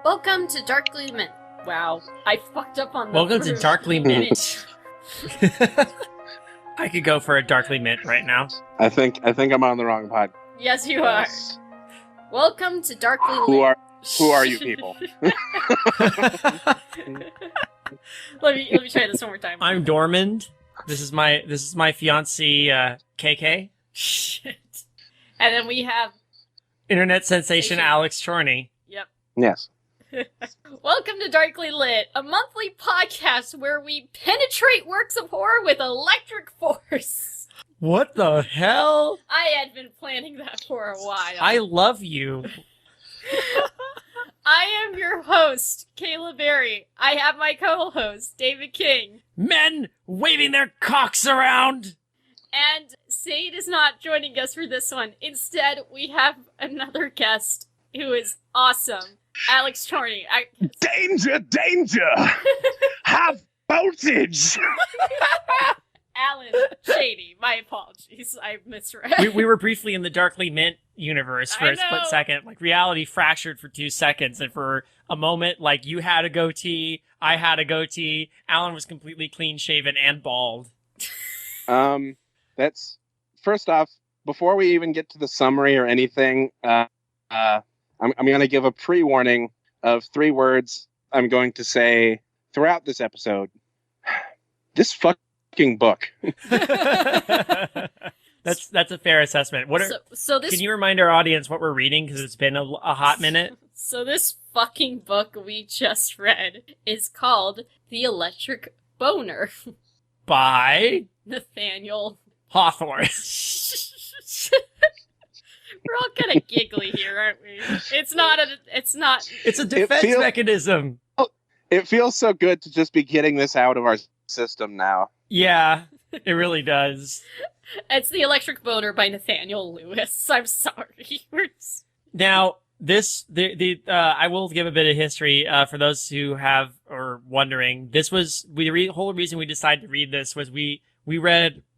Welcome to Darkly Mint. Wow, I fucked up on the Welcome to Darkly Mint. I could go for a Darkly Mint right now. I think I'm on the wrong pod. Yes, you are. Welcome to Darkly Lit. Who are you people? let me try this one more time. I'm Dormand. This is my fiance KK. Shit. And then we have internet sensation Alex Chaney. Yep. Yes. Welcome to Darkly Lit, a monthly podcast where we penetrate works of horror with electric force. What the hell? I had been planning that for a while. I love you. I am your host, Kayla Berry. I have my co-host, David King. Men waving their cocks around. And Sade is not joining us for this one. Instead, we have another guest who is awesome. Alex Chaney. Danger, danger! Have voltage! Allen Chaney. My apologies. I misread. We were briefly in the Darkly Mint universe for a split second. Like, reality fractured for 2 seconds, and for a moment, like, you had a goatee, I had a goatee, Alan was completely clean-shaven and bald. That's... First off, before we even get to the summary or anything, I'm going to give a pre-warning of 3 words I'm going to say throughout this episode. This fucking book. That's a fair assessment. Can you remind our audience what we're reading, because it's been a hot minute? So this fucking book we just read is called The Electric Boner. By? Nathaniel Hawthorne. We're all kind of giggly here, aren't we? It's a defense mechanism. It feels so good to just be getting this out of our system now. Yeah, it really does. It's The Electric Boner by Nathaniel Lewis. I'm sorry. Now, I will give a bit of history for those who have or wondering. This was the whole reason we decided to read this was the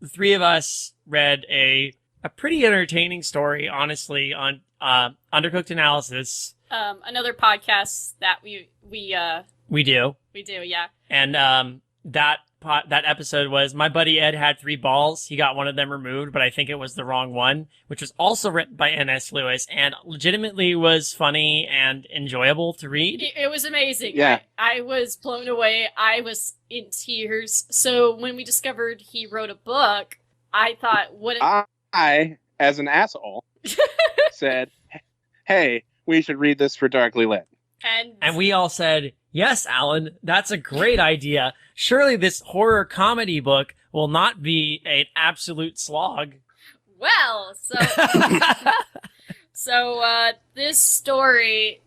3 of us read a pretty entertaining story, honestly, on Undercooked Analysis. Another podcast that we do. We do, yeah. And that episode was my buddy Ed had 3 balls. He got one of them removed, but I think it was the wrong one, which was also written by N.S. Lewis and legitimately was funny and enjoyable to read. It was amazing. Yeah. I was blown away. I was in tears. So when we discovered he wrote a book, I thought, I, as an asshole, said, hey, we should read this for Darkly Lit. And we all said, yes, Alan, that's a great idea. Surely this horror comedy book will not be an absolute slog. Well, this story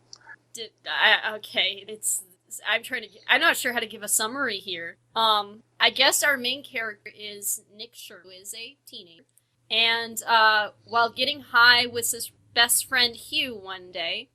I'm not sure how to give a summary here. I guess our main character is Nick Scher, who is a teenager. And while getting high with his best friend Hugh one day,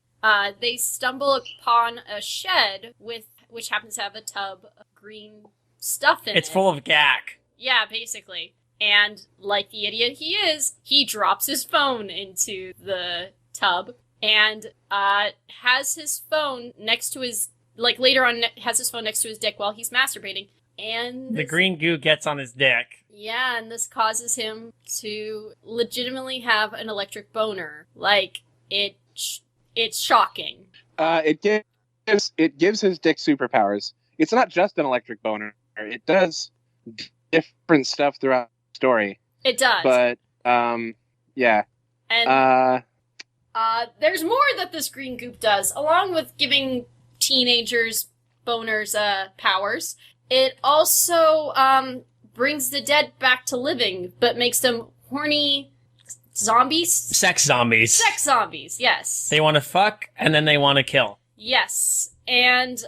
they stumble upon a shed which happens to have a tub of green stuff in it. It's full of gack. Yeah, basically. And like the idiot he is, he drops his phone into the tub and has his phone next to his, later on, has his phone next to his dick while he's masturbating. And the green goo gets on his dick. Yeah, and this causes him to legitimately have an electric boner. It's shocking. It gives his dick superpowers. It's not just an electric boner. It does different stuff throughout the story. It does. But, yeah. And there's more that this green goop does. Along with giving teenagers boners powers, it also brings the dead back to living, but makes them horny zombies? Sex zombies. Sex zombies, yes. They want to fuck, and then they want to kill. Yes. And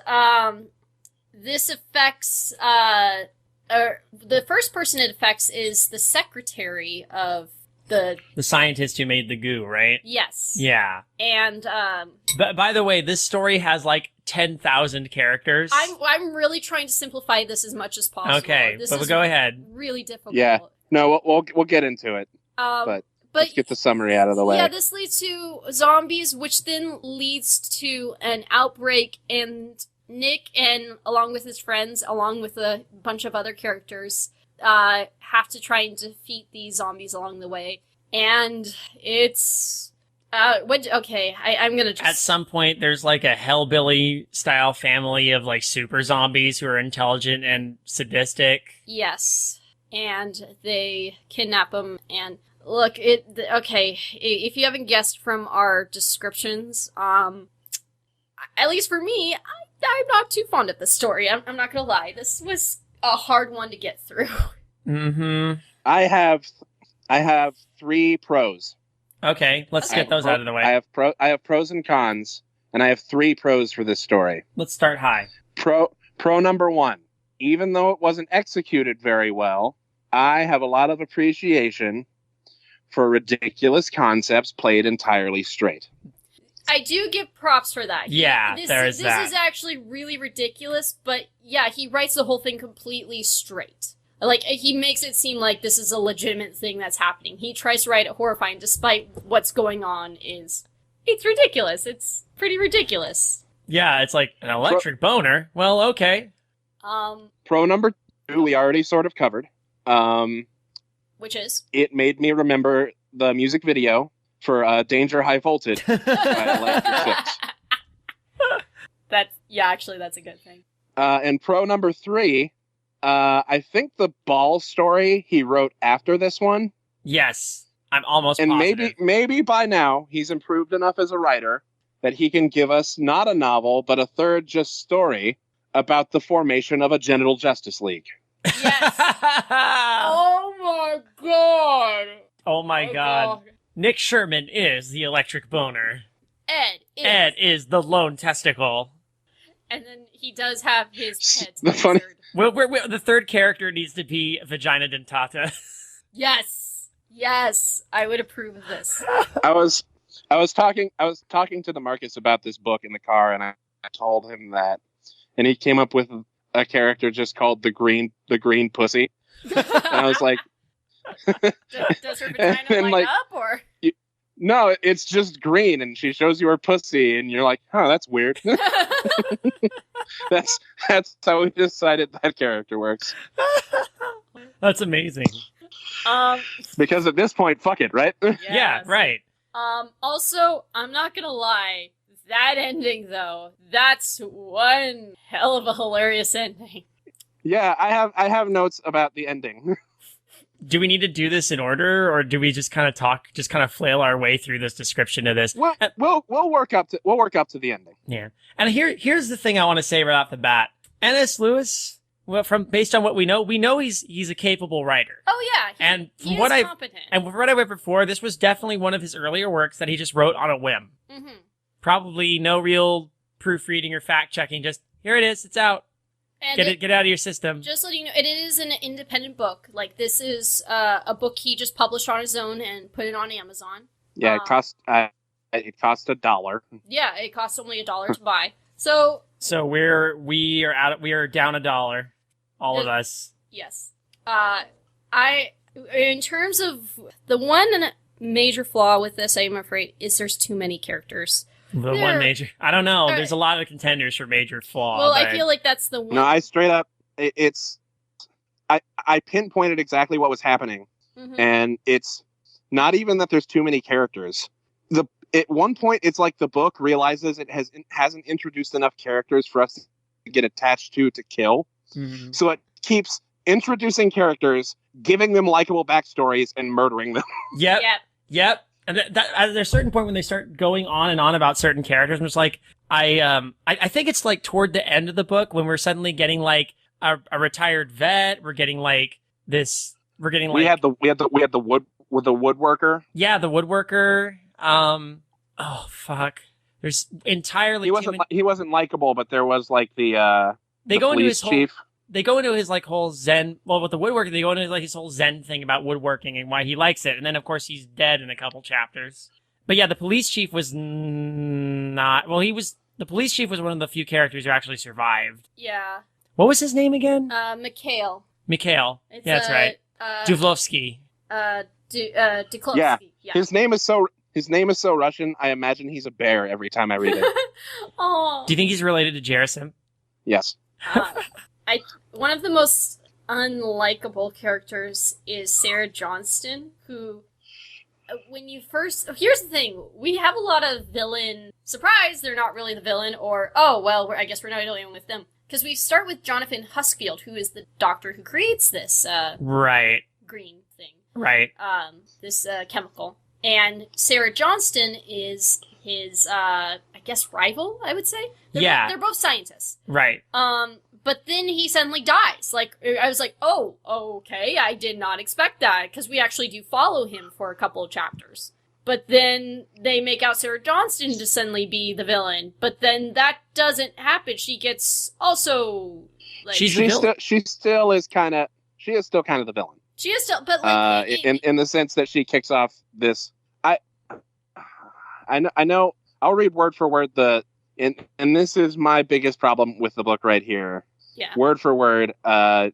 this affects, the first person it affects is the secretary of the scientist who made the goo, right? Yes. Yeah. And, But by the way, this story has like 10,000 characters. I'm really trying to simplify this as much as possible. Okay, This but is go ahead. really difficult. Yeah. No, we'll get into it. But Let's get the summary out of the way. Yeah, this leads to zombies, which then leads to an outbreak, and Nick, and along with his friends, along with a bunch of other characters, have to try and defeat these zombies along the way. And it's... I'm gonna just... At some point, there's like a hellbilly-style family of like super zombies who are intelligent and sadistic. Yes. And they kidnap him, and... Look, if you haven't guessed from our descriptions, at least for me, I'm not too fond of this story. I'm not gonna lie. This was a hard one to get through. Mm-hmm. I have 3 pros. Okay, let's get those out of the way. I have pros and cons, and I have 3 pros for this story. Let's start high. Pro number 1. Even though it wasn't executed very well, I have a lot of appreciation for ridiculous concepts played entirely straight. I do give props for that. Yeah, this is actually really ridiculous, but yeah, he writes the whole thing completely straight. Like, he makes it seem like this is a legitimate thing that's happening. He tries to write it horrifying, despite what's going on it's ridiculous. It's pretty ridiculous. Yeah, it's like an electric boner. Well, okay. Pro number 2, we already sort of covered. Which is? It made me remember the music video for Danger High Voltage by Electric Six. That's a good thing. And pro number 3, I think the ball story he wrote after this one. Yes, I'm almost and positive. maybe by now he's improved enough as a writer that he can give us not a novel, but a third just story about the formation of a genital Justice League. Yes. Oh my god. Oh my god. Nick Sherman is the electric boner. Ed is the lone testicle. And then he does have his head funny- censored. Well, the third character needs to be Vagina Dentata. Yes, I would approve of this. I was talking to the Marcus about this book in the car, and I told him that, and he came up with a character just called the green pussy, and I was like, does her vagina light up, or? No, it's just green, and she shows you her pussy, and you're like, "Huh, that's weird." That's how we decided that character works. That's amazing. Because at this point, fuck it, right? Yes. Yeah, right. Also, I'm not gonna lie. That ending, though, that's one hell of a hilarious ending. Yeah, I have notes about the ending. Do we need to do this in order, or do we just kind of flail our way through this description of this? Well, we'll work up to the ending. Yeah, and here's the thing I want to say right off the bat. N.S. Lewis, well, based on what we know he's a capable writer. Oh yeah, he is competent. And from what I read before, this was definitely one of his earlier works that he just wrote on a whim. Mm-hmm. Probably no real proofreading or fact checking. Just here it is, it's out. And get it out of your system. Just so you know, it is an independent book. Like, this is a book he just published on his own and put it on Amazon. Yeah, it cost $1. Yeah, it costs only $1 to buy. So we are down $1. All of us. Yes. In terms of the one major flaw with this, I'm afraid, is there's too many characters. One major. I don't know. There's a lot of contenders for major flaw. Well, I feel like that's the one. No, I straight up. I pinpointed exactly what was happening, and it's not even that there's too many characters. At one point, it's like the book realizes it hasn't introduced enough characters for us to get attached to kill. Mm-hmm. So it keeps introducing characters, giving them likable backstories, and murdering them. Yep. And at a certain point when they start going on and on about certain characters, I'm just like, I think it's like toward the end of the book when we're suddenly getting like a retired vet. We're getting like this. We're getting like we had the woodworker. Yeah, the woodworker. Oh fuck. There's entirely he wasn't likable, but there was like the they the go into police his whole chief. they go into his like whole Zen. Well, with the woodworking, they go into like his whole Zen thing about woodworking and why he likes it. And then, of course, he's dead in a couple chapters. But yeah, the police chief was not. Well, the police chief was one of the few characters who actually survived. Yeah. What was his name again? Mikhail. Mikhail. Yeah, that's right. Duvlovsky. Duklovsky. Yeah. Yeah. His name is so Russian. I imagine he's a bear every time I read it. Oh. Do you think he's related to Jerasim? Yes. One of the most unlikable characters is Sarah Johnston, who, when you first... Here's the thing. We have a lot of villain... Surprise, they're not really the villain, or, oh, well, I guess we're not dealing with them. Because we start with Jonathan Huskfield, who is the doctor who creates this, right. green thing. Right. This chemical. And Sarah Johnston is his, I guess, rival, I would say? They're both scientists. Right. But then he suddenly dies. Like, I was like, oh, okay, I did not expect that, because we actually do follow him for a couple of chapters. But then they make out Sarah Johnston to suddenly be the villain. But then that doesn't happen. She gets also, like... She still is kind of the villain. She is still, but like... in the sense that she kicks off this... I know, I'll read word for word and this is my biggest problem with the book right here. Yeah. Word for word, the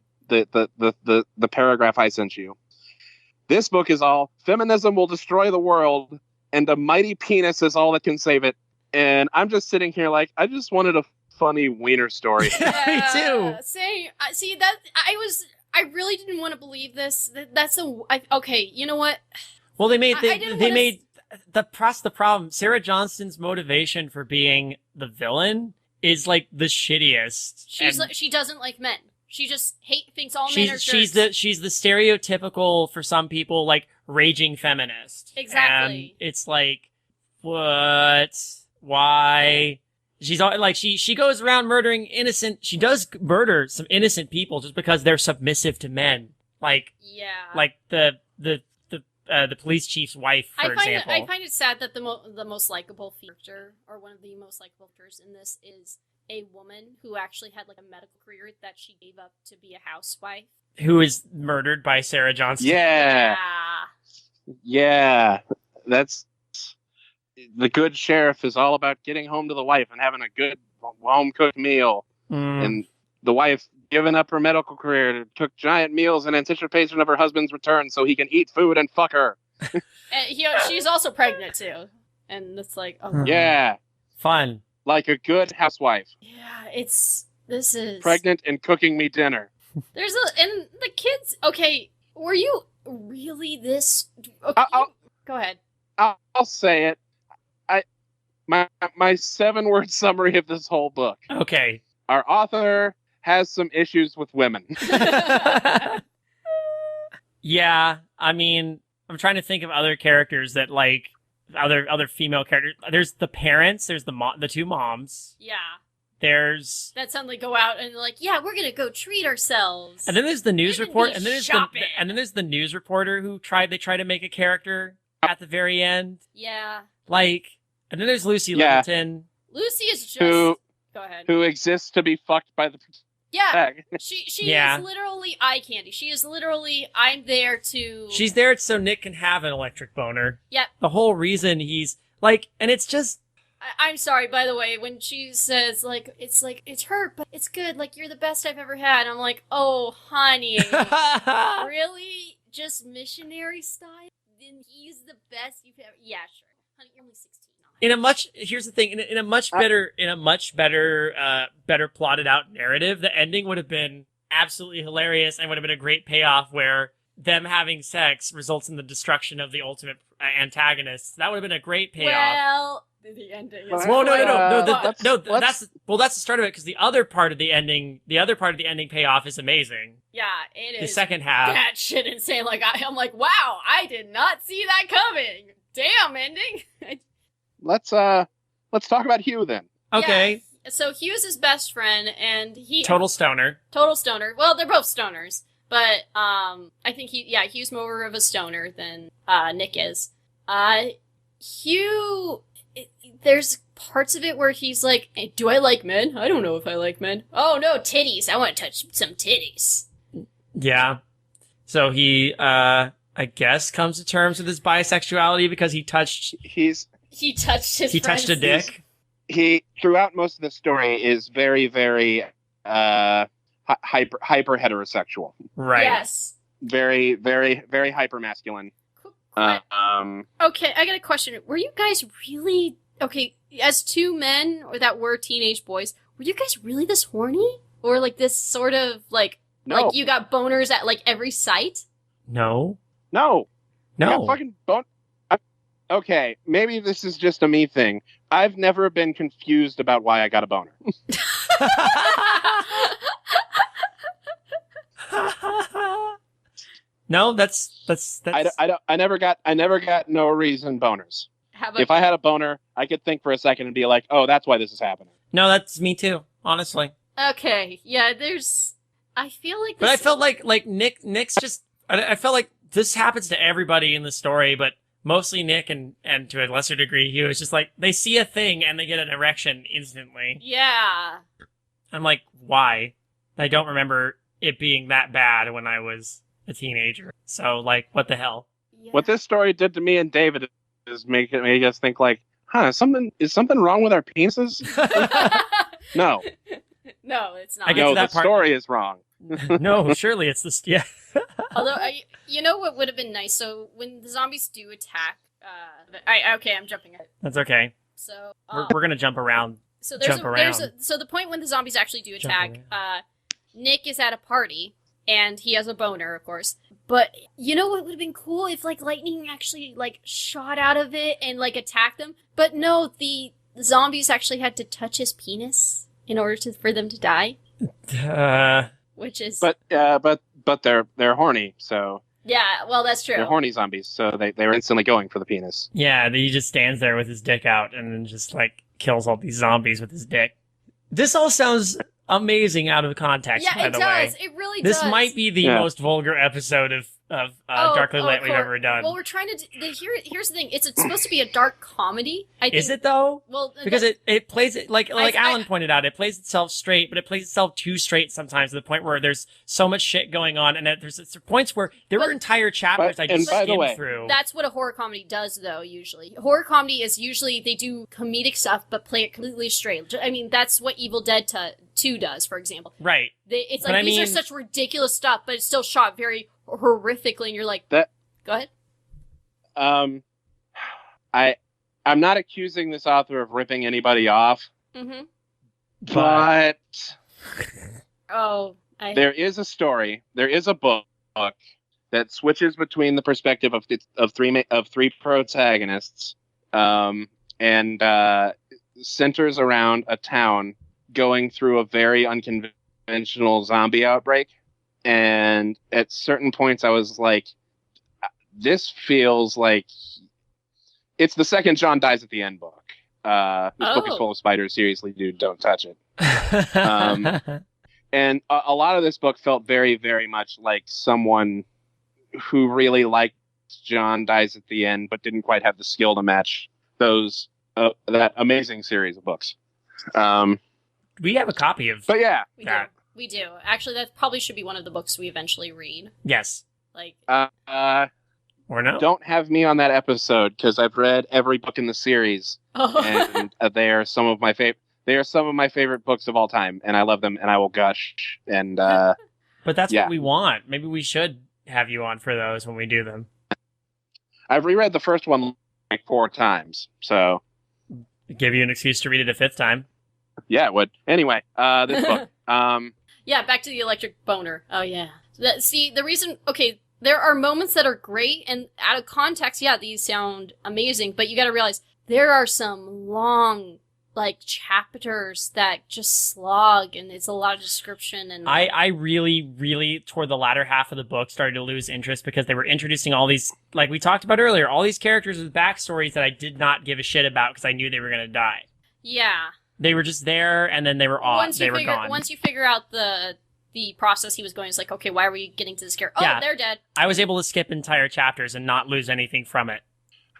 paragraph I sent you. This book is all, feminism will destroy the world, and a mighty penis is all that can save it. And I'm just sitting here like, I just wanted a funny wiener story. Me too. See, that, I really didn't want to believe this. Okay, you know what? Well, the problem. Sarah Johnston's motivation for being the villain is like the shittiest. She doesn't like men. She just thinks all men are jerks. She's the stereotypical, for some people, like raging feminist. Exactly. And it's like, what? Why? She's all, like she goes around murdering she does murder some innocent people just because they're submissive to men. Like, yeah. Like the police chief's wife, for example. I find it sad that the most likable character, or one of the most likable characters in this, is a woman who actually had like a medical career that she gave up to be a housewife. Who is murdered by Sarah Johnston. Yeah. That's... The good sheriff is all about getting home to the wife and having a good home-cooked meal. And the wife, giving up her medical career, took giant meals in anticipation of her husband's return so he can eat food and fuck her. And she's also pregnant, too. And it's like, oh. Yeah. Fun. Like a good housewife. Yeah, this is... Pregnant and cooking me dinner. And the kids, okay, were you really this... Okay, go ahead. I'll say it. My 7-word summary of this whole book. Okay. Our author has some issues with women. Yeah, I mean, I'm trying to think of other characters that, like, other female characters. There's the parents. There's the two moms. Yeah. There's... That suddenly go out and like, yeah, we're gonna go treat ourselves. And then there's the news report. And then there's the news reporter who try to make a character at the very end. Yeah. Like, and then there's Lucy Littleton. Lucy is just... Go ahead. Who exists to be fucked by the... Yeah. She is literally eye candy. She is literally, I'm there to... She's there so Nick can have an electric boner. Yeah. The whole reason he's, like, and it's just... I'm sorry, by the way, when she says, like, it's hurt, but it's good, like, you're the best I've ever had. I'm like, oh, honey. Really? Just missionary style? Then he's the best you've ever... Yeah, sure. Honey, you're only 16. Here's the thing, in a much better plotted out narrative, the ending would have been absolutely hilarious and would have been a great payoff where them having sex results in the destruction of the ultimate antagonists. That would have been a great payoff. Well, the ending is... Well, that's the start of it, because the other part of the ending payoff is amazing. Yeah, it is. The second half. That shit insane. Like, I'm like, wow, I did not see that coming. Damn ending. Let's talk about Hugh then. Okay. Yeah. So Hugh's his best friend, and he... Total stoner. Well, they're both stoners. But, I think Hugh's more of a stoner than, Nick is. Hugh... There's parts of it where he's like, hey, do I like men? I don't know if I like men. Oh no, titties. I want to touch some titties. Yeah. So he, I guess, comes to terms with his bisexuality because he touched He touched his he touched a dick. He throughout most of the story is very, very hyper heterosexual. Right. Yes. Very, very, very hyper masculine. Okay, I got a question. Were you guys really okay as two men or that were teenage boys? Were you guys really this horny, or like this sort of like like you got boners at like every site? No. I got fucking okay, maybe this is just a me thing. I've never been confused about why I got a boner. No, that's. I never got no reason boners. How about If I had a boner, I could think for a second and be like, oh, that's why this is happening. No, that's me too. Honestly. Okay, yeah. I feel like. But I felt like Nick's just. I felt like this happens to everybody in the story, but mostly Nick and to a lesser degree, he was just like they see a thing and they get an erection instantly. Yeah. I'm like, why? I don't remember it being that bad when I was a teenager. So, like, what the hell? Yeah. What this story did to me and David is make us think like, is something wrong with our penises? No. No, it's not. I get to that the part. story is wrong. No, surely it's this. Yeah. Although, you know what would have been nice? So when the zombies do attack, I'm jumping ahead. That's okay. So We're gonna jump around. So so the point when the zombies actually do attack, Nick is at a party and he has a boner, of course. But you know what would have been cool if like lightning actually like shot out of it and like attacked them? But no, the zombies actually had to touch his penis in order for them to die. Which is but they're horny, so yeah, well that's true. they're horny zombies, so they were instantly going for the penis. Yeah, he just stands there with his dick out and then just like kills all these zombies with his dick. This all sounds amazing out of context. Yeah, by it the does. way. It really does. This might be the most vulgar episode of Darkly Lit we've ever done. Well, we're trying to. Here's the thing. It's supposed to be a dark comedy. I think, is it though? Well, because it plays it like Alan pointed out. It plays itself straight, but it plays itself too straight sometimes to the point where there's so much shit going on, and there's points where there were entire chapters I just skimmed through. That's what a horror comedy does, though. Usually, horror comedy is usually they do comedic stuff, but play it completely straight. I mean, that's what Evil Dead 2 does, for example. Right. It's like these are such ridiculous stuff, but it's still shot very horrifically, and you're like, go ahead. I'm not accusing this author of ripping anybody off, but there is a story, there is a book that switches between the perspective of three protagonists, and centers around a town going through a very unconventional zombie outbreak. And at certain points I was like, this feels like it's the second John dies at the end book. This book is full of spiders. Seriously, dude, don't touch it. And a lot of this book felt very, very much like someone who really liked John dies at the end, but didn't quite have the skill to match that amazing series of books. We have a copy of We do. Actually, that probably should be one of the books we eventually read. Yes. Like. Or no? Don't have me on that episode because I've read every book in the series, and they are some of my favorite. They are some of my favorite books of all time, and I love them, and I will gush. And but that's what we want. Maybe we should have you on for those when we do them. I've reread the first one like 4 times, so give you an excuse to read it a 5th time. Yeah, it would. Anyway, this book. Yeah, back to the electric boner. Oh yeah. The reason. Okay, there are moments that are great, and out of context, yeah, these sound amazing. But you got to realize there are some long, like, chapters that just slog, and it's a lot of description. And I really, really, toward the latter half of the book, started to lose interest because they were introducing all these, like we talked about earlier, all these characters with backstories that I did not give a shit about because I knew they were going to die. Yeah. They were just there, and then they were off. They were gone. Once you figure out the process he was going, it's like, okay, why are we getting to this character? Oh, they're dead. I was able to skip entire chapters and not lose anything from it.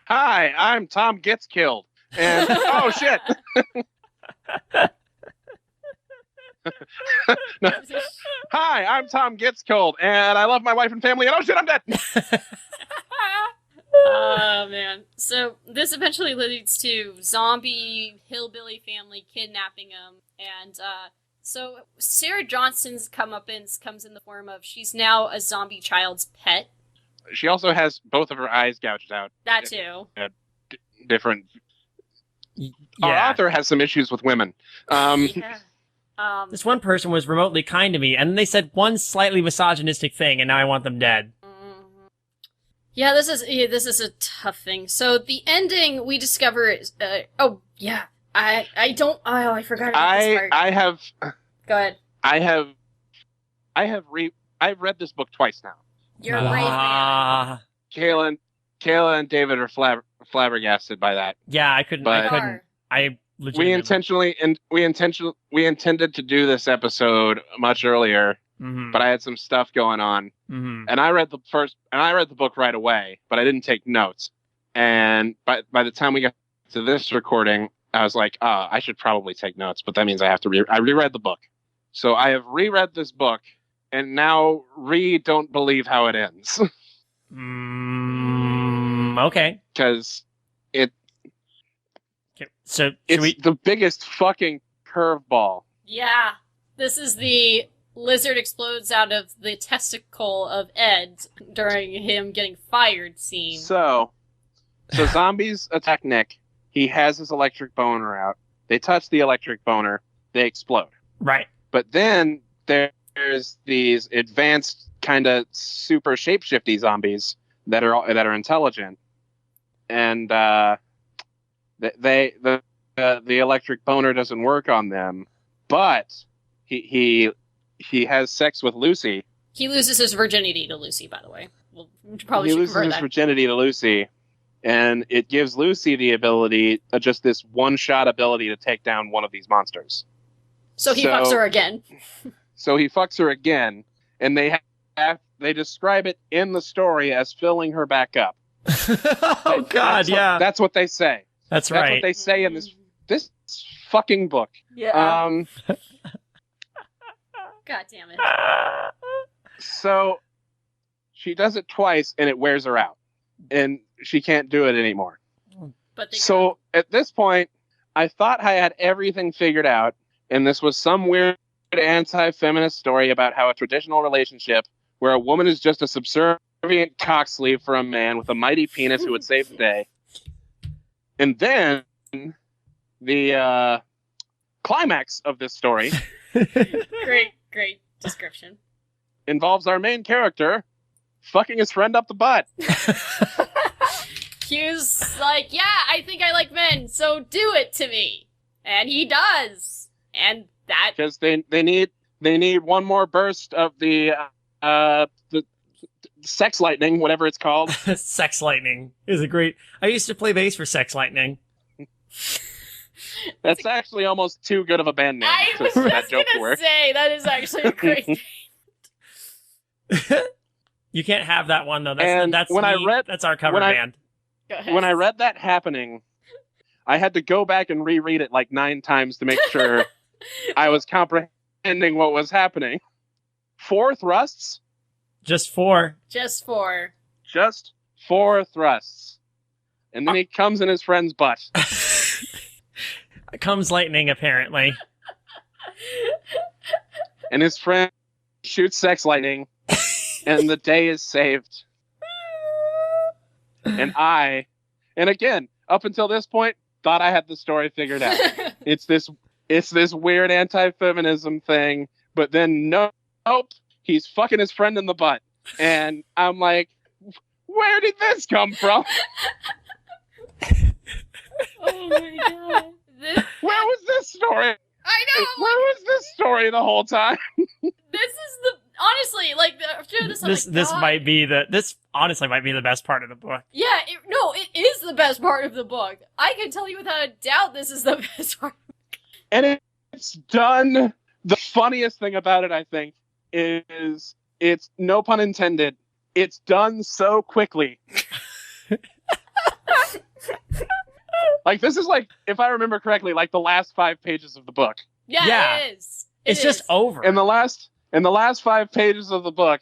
Hi, I'm Tom Gets Killed. And oh shit! No. Hi, I'm Tom Gets Cold, and I love my wife and family. And oh shit, I'm dead. Oh man. So this eventually leads to zombie hillbilly family kidnapping him, and so Sarah Johnson's comeuppance comes in the form of she's now a zombie child's pet. She also has both of her eyes gouged out. That too. Different. Yeah. Our author has some issues with women. Yeah. This one person was remotely kind to me, and then they said one slightly misogynistic thing, and now I want them dead. Yeah, this is a tough thing. So the ending we discover is I forgot about this part. Go ahead. I've read this book twice now. You're a brave man. Kayla and David are flabbergasted by that. Yeah, I couldn't. I legitimately. We intended to do this episode much earlier, but I had some stuff going on, and I read the book right away, but I didn't take notes. And by the time we got to this recording, I was like, I should probably take notes, but that means I have to I reread the book. So I have reread this book, and now don't believe how it ends. Okay. Because so it's the biggest fucking curveball. Yeah. This is the lizard explodes out of the testicle of Ed during him getting fired scene. So zombies attack Nick. He has his electric boner out. They touch the electric boner. They explode. Right. But then there's these advanced kind of super shapeshifty zombies that are intelligent, and the electric boner doesn't work on them. But he has sex with Lucy. He loses his virginity to Lucy, by the way. We'll probably he should loses convert his that. virginity to Lucy, and it gives Lucy the ability, just this one-shot ability to take down one of these monsters. So he fucks her again. So he fucks her again, and they describe it in the story as filling her back up. Oh God, yeah. That's what they say. That's right. That's what they say in this fucking book. Yeah. God damn it. So she does it twice, and it wears her out, and she can't do it anymore. But so at this point, I thought I had everything figured out, and this was some weird anti-feminist story about how a traditional relationship where a woman is just a subservient cock sleeve for a man with a mighty penis who would save the day. And then the climax of this story Great description. Involves our main character fucking his friend up the butt. Hugh's like, yeah, I think I like men, so do it to me. And he does. And that... Because they need one more burst of the Sex Lightning, whatever it's called. Sex Lightning is a great... I used to play bass for Sex Lightning. That's actually almost too good of a band name. I was just going to say, that is actually a great name. You can't have that one, though. That's our cover band. When I read that happening, I had to go back and reread it like 9 times to make sure I was comprehending what was happening. 4 thrusts? Just 4. Just 4. Just 4 thrusts. And then he comes in his friend's butt. Comes lightning, apparently. And his friend shoots sex lightning, and the day is saved. And again, up until this point, thought I had the story figured out. It's this weird anti-feminism thing, but then nope, he's fucking his friend in the butt. And I'm like, where did this come from? Oh my god. Where was this story? I know! Where was this story the whole time? This is honestly, like, after this honestly might be the best part of the book. Yeah, it is the best part of the book. I can tell you without a doubt this is the best part. And it's done, the funniest thing about it, I think, is it's, no pun intended, it's done so quickly. Like, this is like, if I remember correctly, like the last 5 pages of the book. Yeah, it is. It's just over. In the last 5 pages of the book,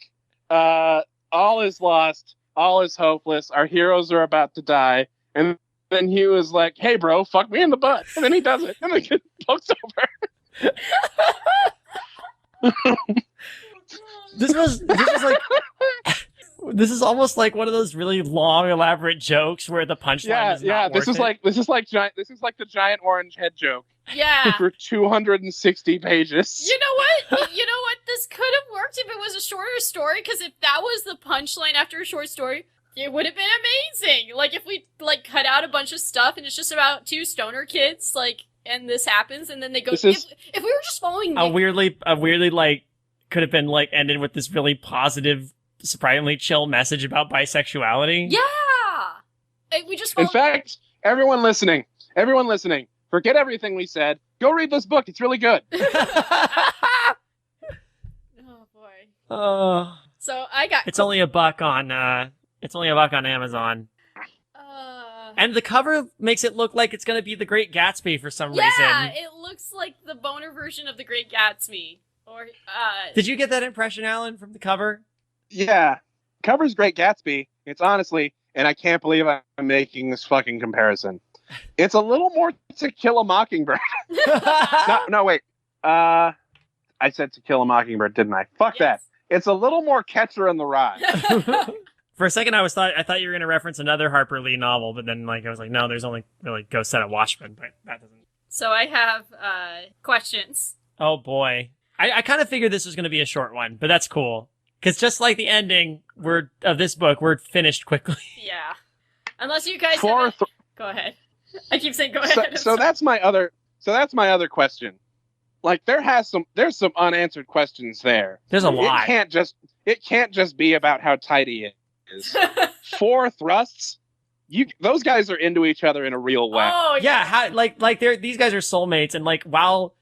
all is lost, all is hopeless, our heroes are about to die, and then Hugh is like, hey bro, fuck me in the butt. And then he does it, and the book's over. This was like this is almost like one of those really long, elaborate jokes where the punchline is not this worth is like the giant orange head joke. Yeah. For 260 pages. You know what? This could have worked if it was a shorter story, because if that was the punchline after a short story, it would have been amazing. Like, if we, like, cut out a bunch of stuff and it's just about 2 stoner kids, like, and this happens, and then they go, if we were just following a weirdly, like, could have been, like, ended with this really positive, surprisingly chill message about bisexuality. Yeah! We just In fact, everyone listening, forget everything we said. Go read this book. It's really good. Oh, boy. Oh. So I got... It's only $1 on, it's only $1 on Amazon. And the cover makes it look like it's going to be The Great Gatsby for some reason. Yeah, it looks like the boner version of The Great Gatsby. Or, Did you get that impression, Alan, from the cover? Yeah. Cover's Great Gatsby. It's honestly, and I can't believe I'm making this fucking comparison. It's a little more To Kill a Mockingbird. No, wait. I said To Kill a Mockingbird, didn't I? Fuck that. It's a little more Catcher in the Rye. For a second, I thought you were going to reference another Harper Lee novel, but then I was like, no, there's only really Go Set a Watchman, but that doesn't. So I have questions. Oh boy, I kind of figured this was going to be a short one, but that's cool because just like the ending of this book, we're finished quickly. Yeah, unless you guys go ahead. I keep saying go ahead. So that's my other question. Like there's some unanswered questions there. There's a lot. It can't just be about how tidy it is. 4 thrusts. Those guys are into each other in a real way. Oh yeah. These guys are soulmates, and like while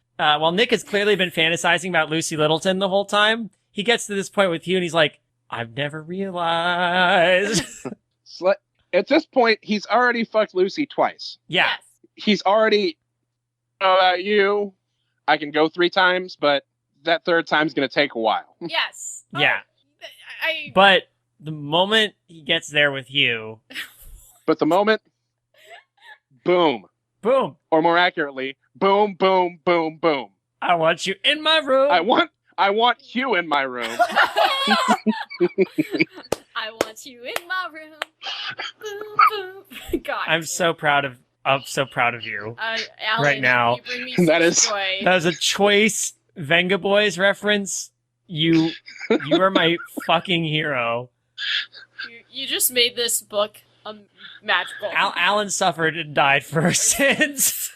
Nick has clearly been fantasizing about Lucy Littleton the whole time, he gets to this point with Hugh, and he's like, I've never realized. At this point, he's already fucked Lucy twice. Yeah. Yes. He's already. About you, I can go 3 times, but that 3rd time's gonna take a while. Yes. Yeah. But the moment he gets there with you. But the moment, boom. Boom. Or more accurately, boom, boom, boom, boom. I want you in my room. I want Hugh in my room. I want you in my room. Boom, boom. God. I'm so proud of you Alan, right now. You bring me That joy. That is a choice Venga Boys reference. You are my fucking hero. You just made this book magical. Alan suffered and died for our sins.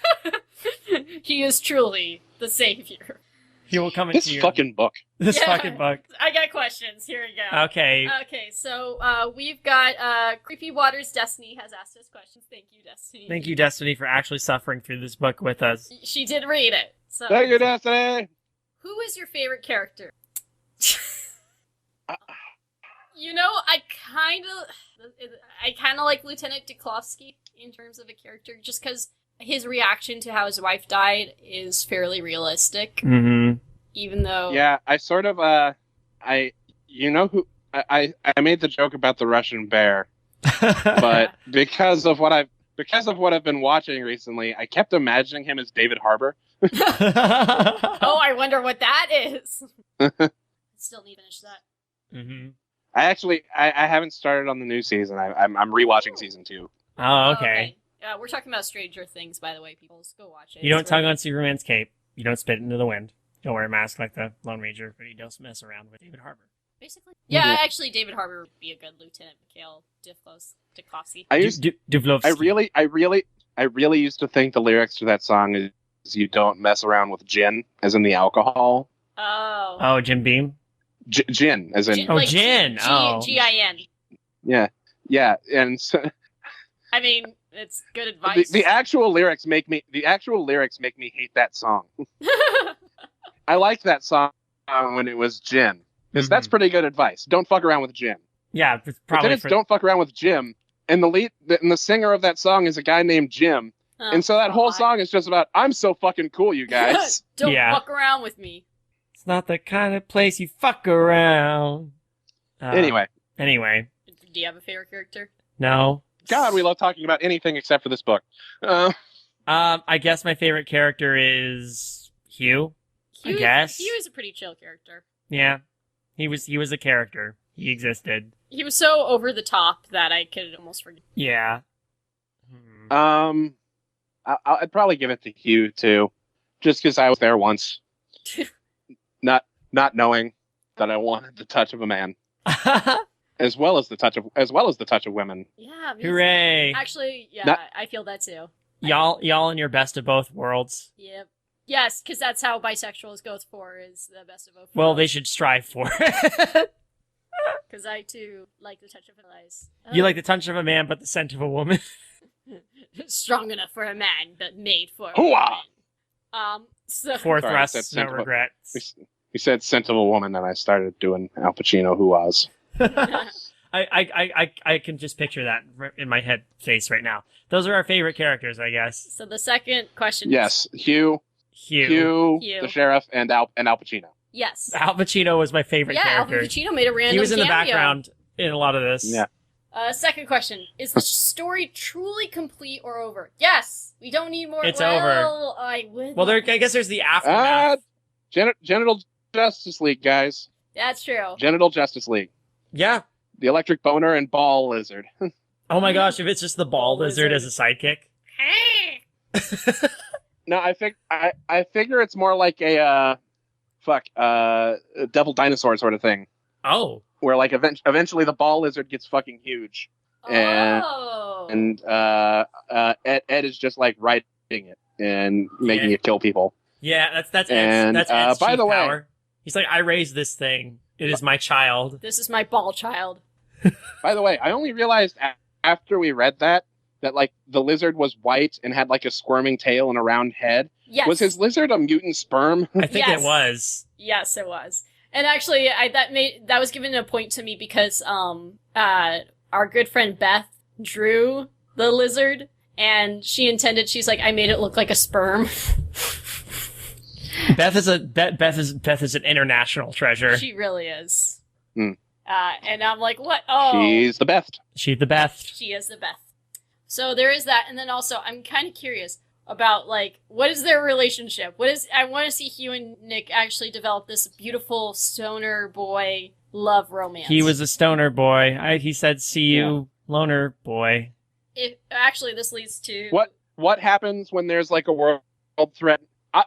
He is truly the savior. He will come into This fucking book. This fucking book. I got questions. Here we go. Okay. Okay, so we've got Creepy Waters Destiny has asked us questions. Thank you, Destiny. Thank you, Destiny, for actually suffering through this book with us. She did read it. So. Thank you, Destiny. Who is your favorite character? You know, I kind of like Lieutenant Duklowski in terms of a character, just because his reaction to how his wife died is fairly realistic. Mm-hmm. Even though, yeah, I sort of I made the joke about the Russian bear, but because of what I've been watching recently, I kept imagining him as David Harbour. oh, I wonder what that is. Still need to finish that. Mm-hmm. I haven't started on the new season. I'm rewatching season 2. Oh, okay. We're talking about Stranger Things, by the way, people. Let's go watch it. You don't tug on Superman's cape. You don't spit into the wind. You don't wear a mask like the Lone Ranger, but you don't mess around with David Harbour. Basically. Yeah, actually, David Harbour would be a good Lieutenant Mikhail Duklowski. I really used to think the lyrics to that song is "You don't mess around with gin," as in the alcohol. Oh. Oh, Jim Beam. Gin, as in gin. G-I-N. Yeah, and so, I mean, it's good advice. The actual lyrics make me hate that song. I liked that song when it was gin. Because that's pretty good advice. Don't fuck around with gin. Yeah, But then it's don't fuck around with Jim, and the singer of that song is a guy named Jim. Oh, And so that whole God. song is just about, I'm so fucking cool, you guys. Don't Yeah. fuck around with me. It's not the kind of place you fuck around. Anyway, Do you have a favorite character? No. God, we love talking about anything except for this book. I guess my favorite character is Hugh. I guess. He was a pretty chill character. Yeah. He was a character. He existed. He was so over the top that I could almost forget. Yeah. I'd probably give it to Hugh too, just because I was there once, not knowing that I wanted the touch of a man, as well as the touch of women. Yeah. Hooray! Actually, yeah, Not- I feel that too. Y'all in your best of both worlds. Yep. Yes, because that's how bisexuals go for, is the best of both worlds. Well, they should strive for it. Because I, too, like the touch of eyes. You like the touch of a man, but the scent of a woman. Strong enough for a man, but made for a Hooah! woman. So... Four Sorry, I said thrusts, no scent of a- regrets. You said scent of a woman, and I started doing Al Pacino hoo-ahs. I can just picture that in my head face right now. Those are our favorite characters, I guess. So the second question is... Yes, Hugh, Hugh. the sheriff, and Al Pacino. Yes. Al Pacino was my favorite Yeah, Al character. Pacino made a random He was in the cameo. background in a lot of this. Yeah. Second question. Is the story truly complete or over? Yes! We don't need more... It's over. I would... Well, I guess there's the aftermath. Genital Justice League, guys. That's true. Genital Justice League. Yeah. The Electric Boner and Ball Lizard. Oh my gosh, if it's just the ball Ball lizard lizard. as a sidekick. No, I figure it's more like a devil dinosaur sort of thing, Oh. where like eventually the Ball Lizard gets fucking huge, And- Oh. and Ed is just like riding it and making Yeah. it kill people. Yeah, that's And, Ed's by chief the way- power. He's like, I raised this thing. It is my child. This is my ball child. By the way, I only realized after we read that like the lizard was white and had like a squirming tail and a round head. Yes. Was his lizard a mutant sperm? I think Yes. it was. Yes, it was. And actually, that was given a point to me because our good friend Beth drew the lizard, and she's like, I made it look like a sperm. Beth is an international treasure. She really is. Hmm. And I'm like, what? Oh, She's the best. She's the best. she is the Beth. So there is that, and then also I'm kind of curious about like what is their relationship? I want to see Hugh and Nick actually develop this beautiful stoner boy love romance. He was a stoner boy. He said, "See you, loner boy." Actually, this leads to What happens when there's like a world threat?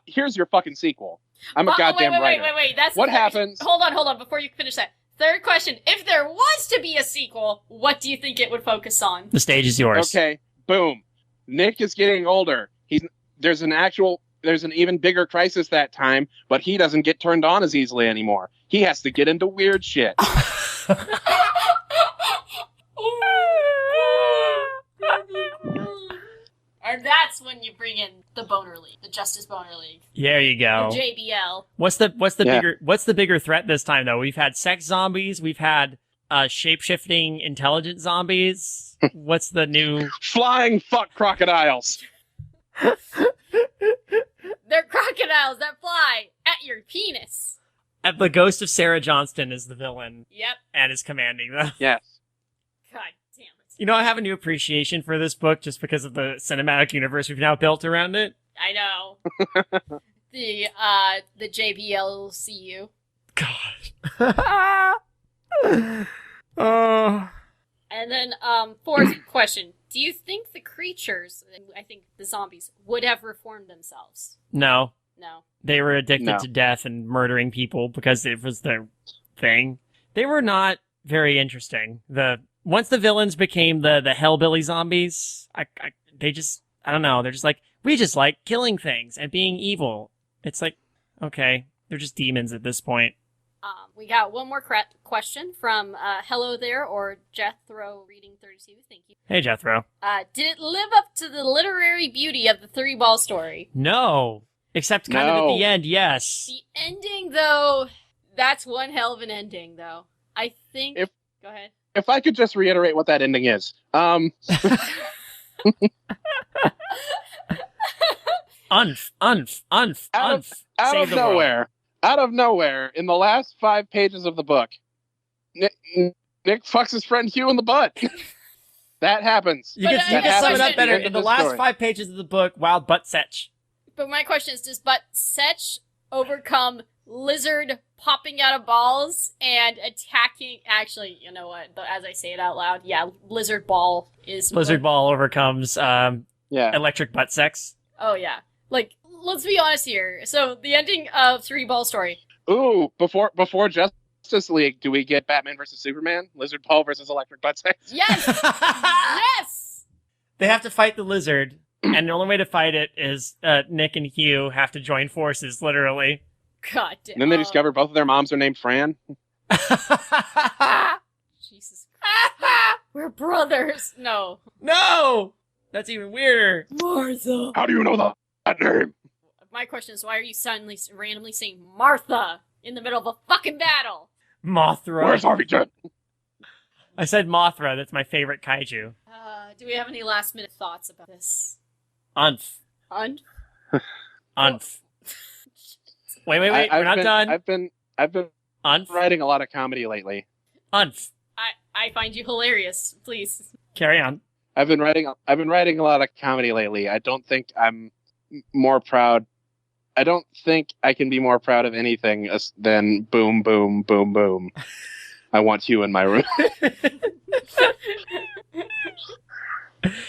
Here's your fucking sequel. I'm a goddamn writer. Wait. That's What the third- happens? Hold on. Before you finish that, third question: if there was to be a sequel, what do you think it would focus on? The stage is yours. Okay, boom. Nick is getting older. There's an even bigger crisis that time, but he doesn't get turned on as easily anymore. He has to get into weird shit. And that's when you bring in the Boner League, the Justice Boner League, There you go. the JBL. What's the Yeah. bigger threat this time though? We've had sex zombies. We've had shape-shifting intelligent zombies. What's the new? Flying fuck crocodiles. They're crocodiles that fly at your penis. The ghost of Sarah Johnston is the villain Yep. and is commanding them. Yes. God damn it. You know, I have a new appreciation for this book just because of the cinematic universe we've now built around it. I know. the JBLCU. God. Oh. And then fourth question. Do you think the creatures, I think the zombies, would have reformed themselves? No. No. They were addicted No. to death and murdering people because it was their thing. They were not very interesting. Once the villains became the hellbilly zombies, I don't know. They're just like, we just like killing things and being evil. It's like, okay, they're just demons at this point. We got one more question from Hello There, or Jethro Reading 32. Thank you. Hey, Jethro. Did it live up to the literary beauty of the Three Ball story? No. Except kind of at No. the end, yes. The ending, though, that's one hell of an ending, though. I think... If- Go ahead. if I could just reiterate what that ending is. Unf. Out of nowhere, in the last 5 pages of the book, Nick fucks his friend Hugh in the butt. That happens. You can sum it up better. In the last story. 5 pages of the book, Wild Butt Setch. But my question is, does Butt Setch overcome lizard popping out of balls and attacking? Actually, you know what? As I say it out loud, yeah, lizard ball is... Lizard ball overcomes electric butt sex. Oh, yeah. Like, let's be honest here. So, the ending of Three Ball Story. Ooh, before Justice League, do we get Batman versus Superman? Lizard ball versus electric butt sex? Yes! Yes! They have to fight the lizard, and the only way to fight it is Nick and Hugh have to join forces, literally. God damn. And then they discover both of their moms are named Fran. Jesus Christ. We're brothers. No. No! That's even weirder. Martha. How do you know that name? My question is, why are you suddenly randomly saying Martha in the middle of a fucking battle? Mothra. Where's Harvey Dent? I said Mothra. That's my favorite kaiju. Do we have any last minute thoughts about this? Unf. Unf. Wait. We're not done. I've been Unf. writing a lot of comedy lately. Unf. I find you hilarious. Please. Carry on. I've been writing a lot of comedy lately. I don't think I'm more proud. I don't think I can be more proud of anything than boom, boom, boom, boom. I want you in my room.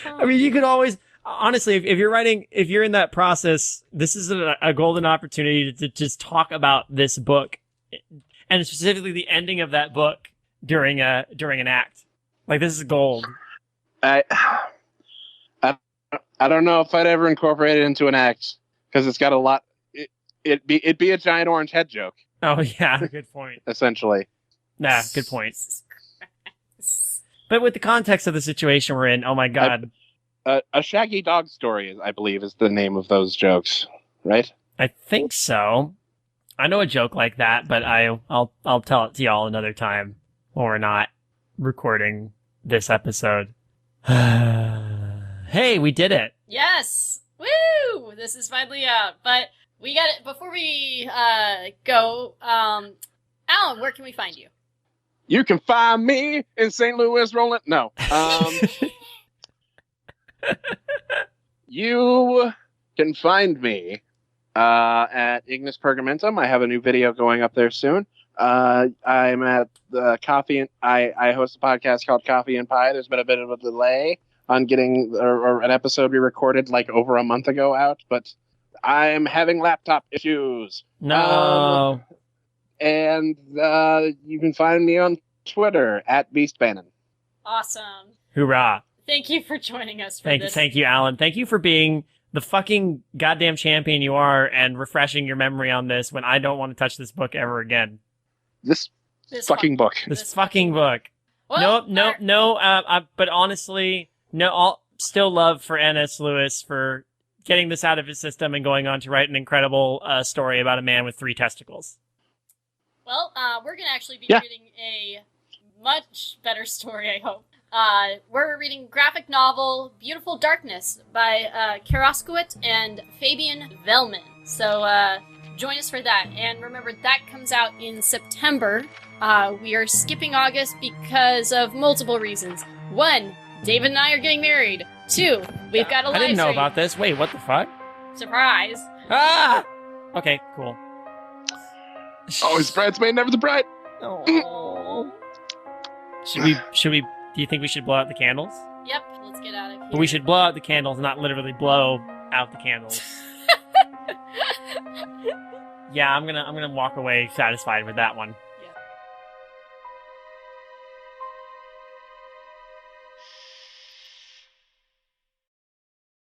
I mean, you could always, honestly, if you're in that process, this is a golden opportunity to just talk about this book, and specifically the ending of that book during an act. Like, this is gold. I don't know if I'd ever incorporate it into an act because it's got a lot. It'd be a giant orange head joke. Oh yeah, good point. Essentially. Nah, good point. But with the context of the situation we're in, oh my god. A Shaggy Dog Story, I believe, is the name of those jokes, right? I think so. I know a joke like that, but I'll tell it to y'all another time when we're not recording this episode. Hey, we did it. Yes. Woo! This is finally out. But we got it. Before we go, Alan, where can we find you? You can find me in St. Louis rolling. No. You can find me at Ignis Pergamentum. I have a new video going up there soon. I'm at the Coffee and I host a podcast called Coffee and Pie. There's been a bit of a delay on getting or an episode we recorded like over a month ago out, but I'm having laptop issues. No. And you can find me on Twitter at BeastBannon. Awesome. Hoorah. Thank you for joining us for this. Thank you, Alan. Thank you for being the fucking goddamn champion you are and refreshing your memory on this when I don't want to touch this book ever again. This fucking book. This fucking book. Well, No. But honestly, still love for N.S. Lewis for getting this out of his system and going on to write an incredible story about a man with 3 testicles. Well, we're going to actually be reading a much better story, I hope. We're reading graphic novel Beautiful Darkness by Karaskowit and Fabian Vellman. So join us for that. And remember, that comes out in September. We are skipping August because of multiple reasons. 1, David and I are getting married. 2, we've got a live I didn't know stream. about this. Wait, what the fuck? Surprise. Ah! Okay, cool. Always bridesmaid, never the bride. Oh. Should we, do you think we should blow out the candles? Yep, let's get out of here. But we should blow out the candles, not literally blow out the candles. Yeah, I'm gonna walk away satisfied with that one.